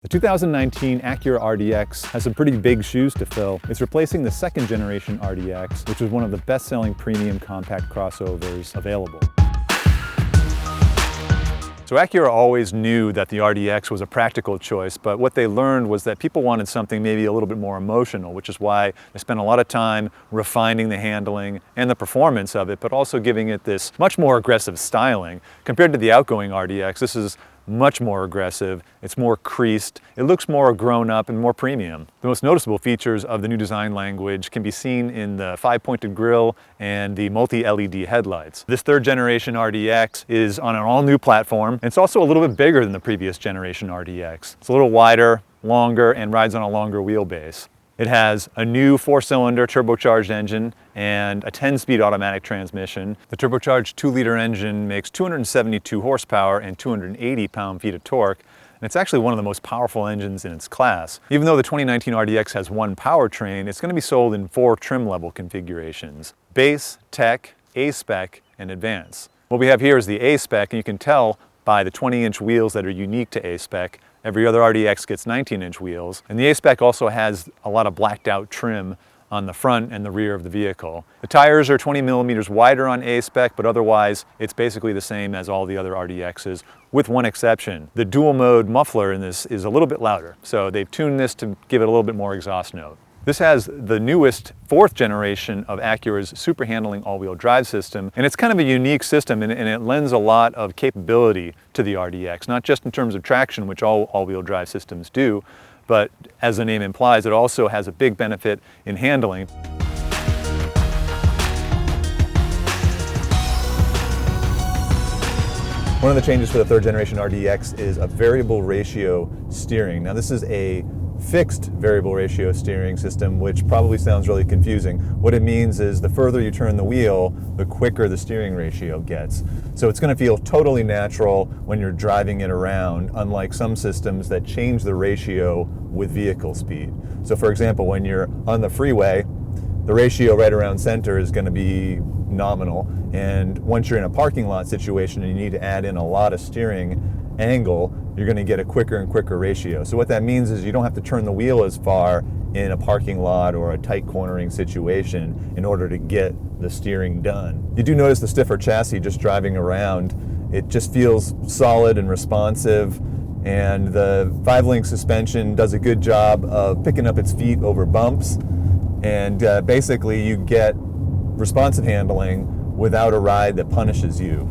The 2019 Acura RDX has some pretty big shoes to fill. It's replacing the second generation RDX, which was one of the best-selling premium compact crossovers available. So Acura always knew that the RDX was a practical choice, but what they learned was that people wanted something maybe a little bit more emotional, which is why they spent a lot of time refining the handling and the performance of it, but also giving it this much more aggressive styling. Compared to the outgoing RDX, this is much more aggressive, it's more creased, it looks more grown up and more premium. The most noticeable features of the new design language can be seen in the 5-pointed grille and the multi-LED headlights. This third generation RDX is on an all new platform, and it's also a little bit bigger than the previous generation RDX. It's a little wider, longer, and rides on a longer wheelbase. It has a new 4-cylinder turbocharged engine and a 10-speed automatic transmission. The turbocharged 2-liter engine makes 272 horsepower and 280 pound-feet of torque, and it's actually one of the most powerful engines in its class. Even though the 2019 RDX has one powertrain, it's going to be sold in 4 trim level configurations: Base, Tech, A-Spec, and Advance. What we have here is the A-Spec, and you can tell by the 20-inch wheels that are unique to A-Spec. Every other RDX gets 19-inch wheels, and the A-Spec also has a lot of blacked out trim on the front and the rear of the vehicle. The tires are 20 millimeters wider on A-Spec, but otherwise it's basically the same as all the other RDXs, with one exception. The dual mode muffler in this is a little bit louder, so they've tuned this to give it a little bit more exhaust note. This has the newest 4th generation of Acura's super handling all-wheel drive system, and it's kind of a unique system, and it lends a lot of capability to the RDX, not just in terms of traction, which all all-wheel drive systems do, but as the name implies, it also has a big benefit in handling. One of the changes for the 3rd generation RDX is a variable ratio steering. Now this is a fixed variable ratio steering system, which probably sounds really confusing. What it means is the further you turn the wheel, the quicker the steering ratio gets. So it's going to feel totally natural when you're driving it around, unlike some systems that change the ratio with vehicle speed. So for example, when you're on the freeway, the ratio right around center is going to be nominal, and once you're in a parking lot situation and you need to add in a lot of steering angle, you're going to get a quicker and quicker ratio. So what that means is you don't have to turn the wheel as far in a parking lot or a tight cornering situation in order to get the steering done. You do notice the stiffer chassis just driving around. It just feels solid and responsive, and the 5-link suspension does a good job of picking up its feet over bumps, and basically you get responsive handling without a ride that punishes you.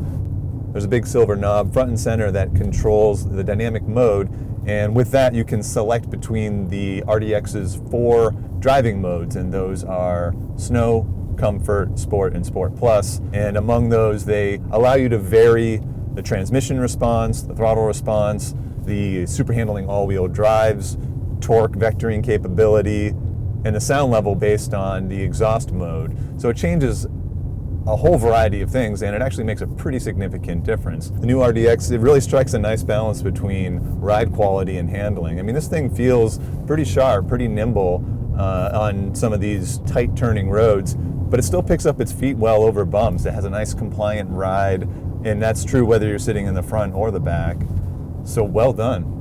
There's a big silver knob front and center that controls the dynamic mode, and with that you can select between the RDX's 4 driving modes, and those are Snow, Comfort, Sport, and Sport Plus. And among those, they allow you to vary the transmission response, the throttle response, the super handling all-wheel drives, torque vectoring capability, and the sound level based on the exhaust mode. So it changes a whole variety of things, and it actually makes a pretty significant difference. The new RDX, it really strikes a nice balance between ride quality and handling. I mean, this thing feels pretty sharp, pretty nimble on some of these tight turning roads, but it still picks up its feet well over bumps. It has a nice compliant ride, and that's true whether you're sitting in the front or the back. So well done.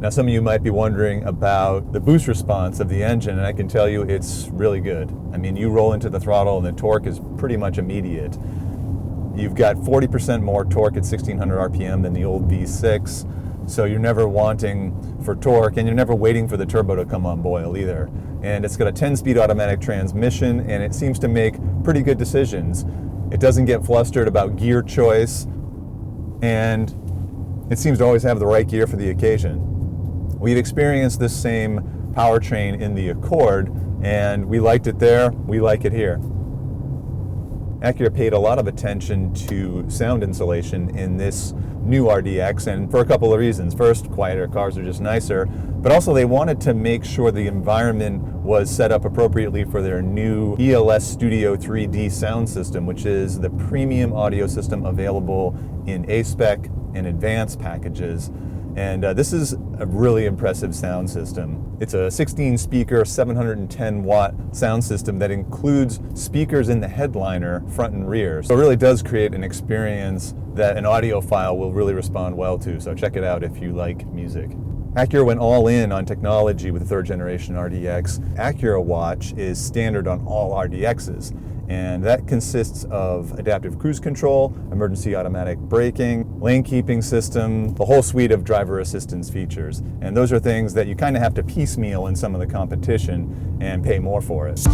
Now some of you might be wondering about the boost response of the engine, and I can tell you it's really good. I mean, you roll into the throttle and the torque is pretty much immediate. You've got 40% more torque at 1600 RPM than the old V6, so you're never wanting for torque, and you're never waiting for the turbo to come on boil either. And it's got a 10-speed automatic transmission, and it seems to make pretty good decisions. It doesn't get flustered about gear choice, and it seems to always have the right gear for the occasion. We've experienced this same powertrain in the Accord, and we liked it there, we like it here. Acura paid a lot of attention to sound insulation in this new RDX, and for a couple of reasons. First, quieter cars are just nicer, but also they wanted to make sure the environment was set up appropriately for their new ELS Studio 3D sound system, which is the premium audio system available in A-Spec and Advanced packages. And this is a really impressive sound system. It's a 16-speaker, 710-watt sound system that includes speakers in the headliner, front and rear. So it really does create an experience that an audiophile will really respond well to. So check it out if you like music. Acura went all in on technology with the third generation RDX. Acura Watch is standard on all RDXs, and that consists of adaptive cruise control, emergency automatic braking, lane keeping system, the whole suite of driver assistance features. And those are things that you kind of have to piecemeal in some of the competition and pay more for it.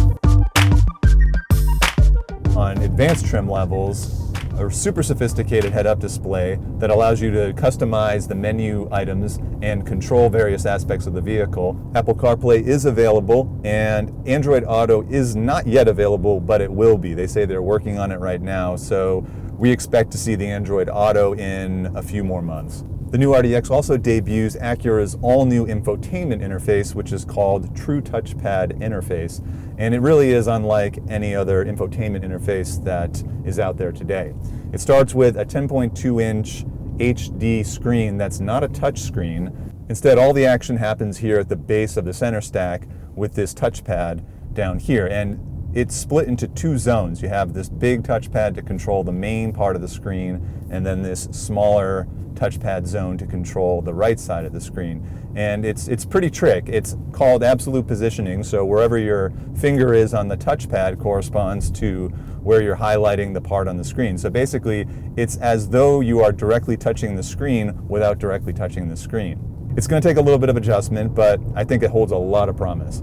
On advanced trim levels, a super sophisticated head-up display that allows you to customize the menu items and control various aspects of the vehicle. Apple CarPlay is available, and Android Auto is not yet available, but it will be. They say they're working on it right now, so we expect to see the Android Auto in a few more months. The new RDX also debuts Acura's all-new infotainment interface, which is called True Touchpad Interface. And it really is unlike any other infotainment interface that is out there today. It starts with a 10.2-inch HD screen that's not a touch screen. Instead, all the action happens here at the base of the center stack with this touchpad down here. And it's split into two zones. You have this big touchpad to control the main part of the screen, and then this smaller touchpad zone to control the right side of the screen. And it's pretty trick. It's called absolute positioning, so wherever your finger is on the touchpad corresponds to where you're highlighting the part on the screen. So basically, it's as though you are directly touching the screen without directly touching the screen. It's going to take a little bit of adjustment, but I think it holds a lot of promise.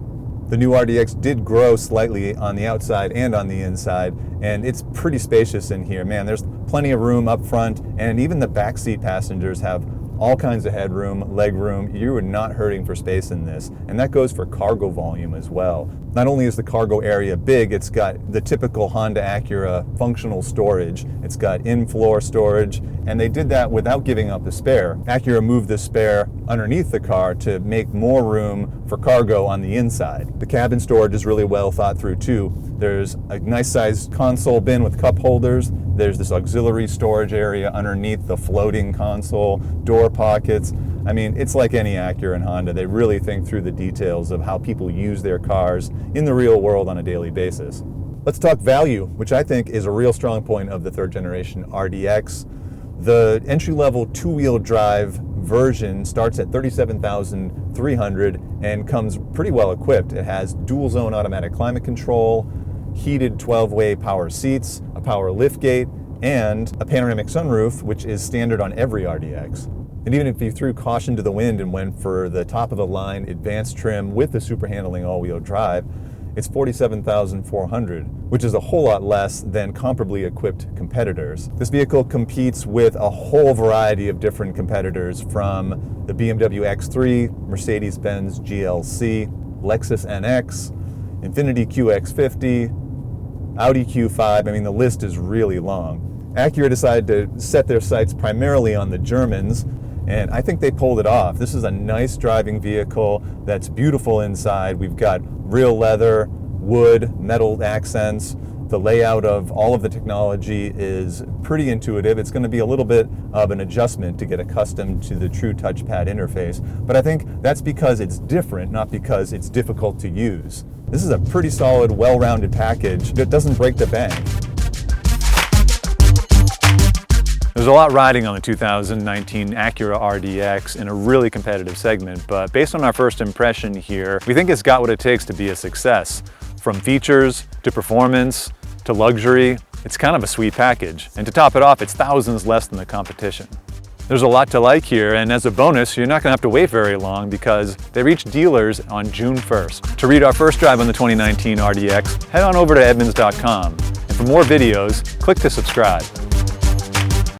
The new RDX did grow slightly on the outside and on the inside, and it's pretty spacious in here. Man, there's plenty of room up front, and even the backseat passengers have all kinds of headroom, leg room. You are not hurting for space in this, and that goes for cargo volume as well. Not only is the cargo area big, it's got the typical Honda Acura functional storage. It's got in-floor storage, and they did that without giving up the spare. Acura moved the spare underneath the car to make more room for cargo on the inside. The cabin storage is really well thought through too. There's a nice sized console bin with cup holders. There's this auxiliary storage area underneath the floating console, door pockets. I mean, it's like any Acura and Honda. They really think through the details of how people use their cars in the real world on a daily basis. Let's talk value, which I think is a real strong point of the third generation RDX. The entry-level two-wheel drive version starts at $37,300 and comes pretty well equipped. It has dual-zone automatic climate control, heated 12-way power seats, a power liftgate, and a panoramic sunroof, which is standard on every RDX. And even if you threw caution to the wind and went for the top-of-the-line advanced trim with the super handling all-wheel drive, it's $47,400, which is a whole lot less than comparably equipped competitors. This vehicle competes with a whole variety of different competitors, from the BMW X3, Mercedes-Benz GLC, Lexus NX, Infiniti QX50, Audi Q5. I mean, the list is really long. Acura decided to set their sights primarily on the Germans, and I think they pulled it off. This is a nice driving vehicle that's beautiful inside. We've got real leather, wood, metal accents. The layout of all of the technology is pretty intuitive. It's going to be a little bit of an adjustment to get accustomed to the true touchpad interface, but I think that's because it's different, not because it's difficult to use. This is a pretty solid, well-rounded package that doesn't break the bank. There's a lot riding on the 2019 Acura RDX in a really competitive segment, but based on our first impression here, we think it's got what it takes to be a success. From features, to performance, to luxury, it's kind of a sweet package. And to top it off, it's thousands less than the competition. There's a lot to like here, and as a bonus, you're not going to have to wait very long because they reach dealers on June 1st. To read our first drive on the 2019 RDX, head on over to Edmunds.com. And for more videos, click to subscribe.